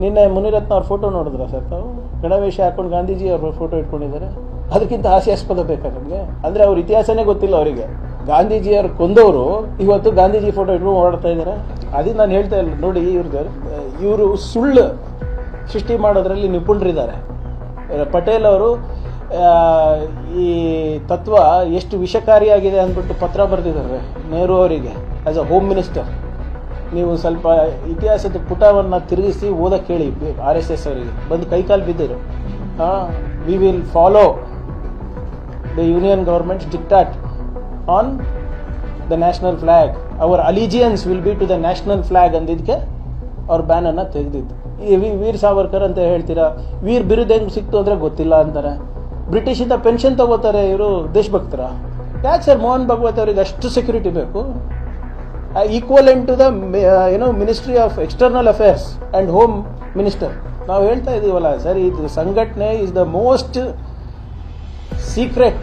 ನಿನ್ನೆ ಮುನಿರತ್ನ ಅವ್ರ ಫೋಟೋ ನೋಡಿದ್ರ ಸರ್ ತಾವು? ಗಣವೇಶ ಹಾಕೊಂಡು ಗಾಂಧೀಜಿ ಅವ್ರ ಫೋಟೋ ಇಟ್ಕೊಂಡಿದ್ದಾರೆ. ಅದಕ್ಕಿಂತ ಹಾಸ್ಯಾಸ್ಪದ ಬೇಕಾ ನಮಗೆ? ಅಂದರೆ ಅವ್ರ ಇತಿಹಾಸನೇ ಗೊತ್ತಿಲ್ಲ ಅವರಿಗೆ. ಗಾಂಧೀಜಿಯವ್ರು ಕೊಂದವರು ಇವತ್ತು ಗಾಂಧೀಜಿ ಫೋಟೋ ಇಟ್ಕೊಂಡು ಓಡಾಡ್ತಾ ಇದ್ದಾರೆ. ಅದನ್ನ ನಾನು ಹೇಳ್ತಾ ಇಲ್ಲ ನೋಡಿ, ಇವರು ಸುಳ್ಳು ಸೃಷ್ಟಿ ಮಾಡೋದ್ರಲ್ಲಿ ನಿಪುಣರಿದ್ದಾರೆ. ಪಟೇಲ್ ಅವರು ಈ ತತ್ವ ಎಷ್ಟು ವಿಷಕಾರಿಯಾಗಿದೆ ಅಂದ್ಬಿಟ್ಟು ಪತ್ರ ಬರೆದಿದ್ದಾರೆ ನೆಹರು ಅವರಿಗೆ ಆಸ್ ಅ ಹೋಮ್ ಮಿನಿಸ್ಟರ್. ನೀವು ಸ್ವಲ್ಪ ಇತಿಹಾಸದ ಪುಟವನ್ನು ತಿರುಗಿಸಿ ಓದಕ್ಕೆ ಹೇಳಿ RSS ಅವರಿಗೆ. ಬಂದು ಕೈಕಾಲು ಬಿದ್ದರು. We will follow the union government's dictat on the national flag. Our allegiance will be to the national flag ಅಂದಿದ್ದಕ್ಕೆ ಅವ್ರ ಬ್ಯಾನನ್ನು ತೆಗೆದಿದ್ದು. ಈ ವೀರ್ ಸಾವರ್ಕರ್ ಅಂತ ಹೇಳ್ತೀರಾ, ವೀರ್ ಬಿರುದು ಹೆಂಗೆ ಸಿಕ್ತು ಅಂದರೆ ಗೊತ್ತಿಲ್ಲ ಅಂತಾರೆ. ಬ್ರಿಟಿಷಿಂದ ಪೆನ್ಷನ್ ತಗೋತಾರೆ ಇವರು ದೇಶಭಕ್ತರ. ಯಾಕೆ ಸರ್ ಮೋಹನ್ ಭಾಗವತ್ ಅವರಿಗೆ ಅಷ್ಟು ಸೆಕ್ಯೂರಿಟಿ ಬೇಕು? Equivalent to the ministry of external affairs and home minister. ನಾವು ಹೇಳ್ತಾ ಇದ್ದೀವಲ್ಲ ಸರ್, ಇದು ಸಂಘಟನೆ is the most secret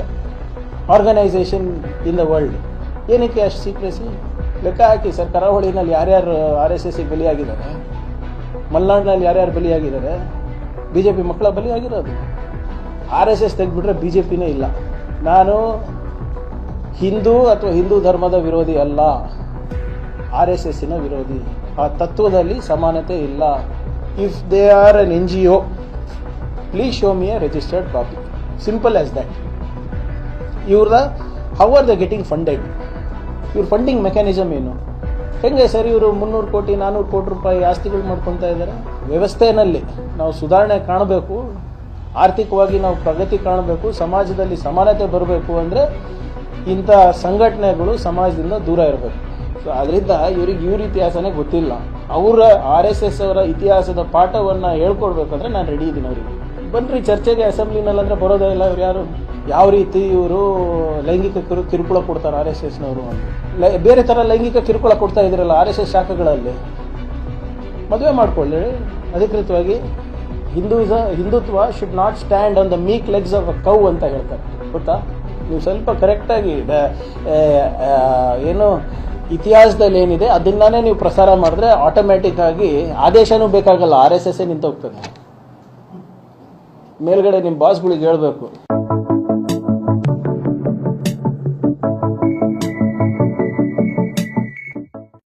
organisation in the world. ಏನಕ್ಕೆ ಅಷ್ಟು ಸೀಕ್ರೆಸಿ? ಲೆಕ್ಕ ಹಾಕಿ ಸರ್, ಕರಾವಳಿನಲ್ಲಿ ಯಾರ್ಯಾರು RSS ಬಲಿಯಾಗಿದ್ದಾರೆ, ಮಲೆನಾಡಿನಲ್ಲಿ ಯಾರ್ಯಾರು ಬಲಿಯಾಗಿದ್ದಾರೆ, BJP ಮಕ್ಕಳ ಬಲಿಯಾಗಿರೋದು. RSS ತೆಗೆದ್ಬಿಟ್ರೆ BJPನೇ ಇಲ್ಲ. ನಾನು ಹಿಂದೂ ಅಥವಾ ಹಿಂದೂ ಧರ್ಮದ ವಿರೋಧಿ ಅಲ್ಲ, RSSನ ವಿರೋಧಿ. ಆ ತತ್ವದಲ್ಲಿ ಸಮಾನತೆ ಇಲ್ಲ. If they are an NGO, please show me a registered copy. Simple as that. ಇವ್ರದ how are the getting funded? ಇವ್ರ ಫಂಡಿಂಗ್ ಮೆಕ್ಯಾನಿಸಮ್ ಏನು? ಹೆಂಗೆ ಸರ್ ಇವರು 300 ಕೋಟಿ 400 ಕೋಟಿ ರೂಪಾಯಿ ಆಸ್ತಿಗಳು ಮಾಡ್ಕೊತಾ ಇದ್ದಾರೆ? ವ್ಯವಸ್ಥೆಯಲ್ಲಿ ನಾವು ಸುಧಾರಣೆ ಕಾಣಬೇಕು, ಆರ್ಥಿಕವಾಗಿ ನಾವು ಪ್ರಗತಿ ಕಾಣಬೇಕು, ಸಮಾಜದಲ್ಲಿ ಸಮಾನತೆ ಬರಬೇಕು ಅಂದರೆ ಇಂಥ ಸಂಘಟನೆಗಳು ಸಮಾಜದಿಂದ ದೂರ ಇರಬೇಕು. ಸೊ ಅದರಿಂದ ಇವ್ರ ಇತಿಹಾಸನೇ ಗೊತ್ತಿಲ್ಲ. ಅವರ RSS ಅವರ ಇತಿಹಾಸದ ಪಾಠವನ್ನು ಹೇಳ್ಕೊಡ್ಬೇಕಂದ್ರೆ ನಾನು ರೆಡಿ ಇದ್ದೀನಿ ಅವರಿಗೆ. ಬನ್ನಿರಿ ಚರ್ಚೆಗೆ ಅಸೆಂಬ್ಲಿನಲ್ಲಿ ಅಂದರೆ ಬರೋದೇ ಇಲ್ಲ. ಇವ್ರು ಯಾರು? ಯಾವ ರೀತಿ ಇವರು ಲೈಂಗಿಕ ಕಿರುಕುಳ ಕೊಡ್ತಾರೆ RSSನವರು ಅಂತ. ಬೇರೆ ಥರ ಲೈಂಗಿಕ ಕಿರುಕುಳ ಕೊಡ್ತಾ ಇದ್ರಲ್ಲ RSS ಶಾಖೆಗಳಲ್ಲಿ. ಮದುವೆ ಮಾಡ್ಕೊಳ್ಳಿ ಅಧಿಕೃತವಾಗಿ. Hindutva should not stand on the ಮೀಕ್ legs of a cow ಅಂತ ಹೇಳ್ತಾರೆ, ಗೊತ್ತಾ? ನೀವು ಸ್ವಲ್ಪ ಕರೆಕ್ಟಾಗಿ ಏನು ಇತಿಹಾಸದಲ್ಲಿ ಏನಿದೆ ಅದನ್ನೇ ನೀವು ಪ್ರಸಾರ ಮಾಡಿದ್ರೆ ಆಟೋಮ್ಯಾಟಿಕ್ ಆಗಿ ಆದೇಶನೂ ಬೇಕಾಗಲ್ಲ, RSS ನಿಂತೋಗ್ತದೆ. ಮೇಲ್ಗಡೆ ನಿಮ್ಮ ಬಾಸ್ಗಳಿಗೆ ಹೇಳಬೇಕು.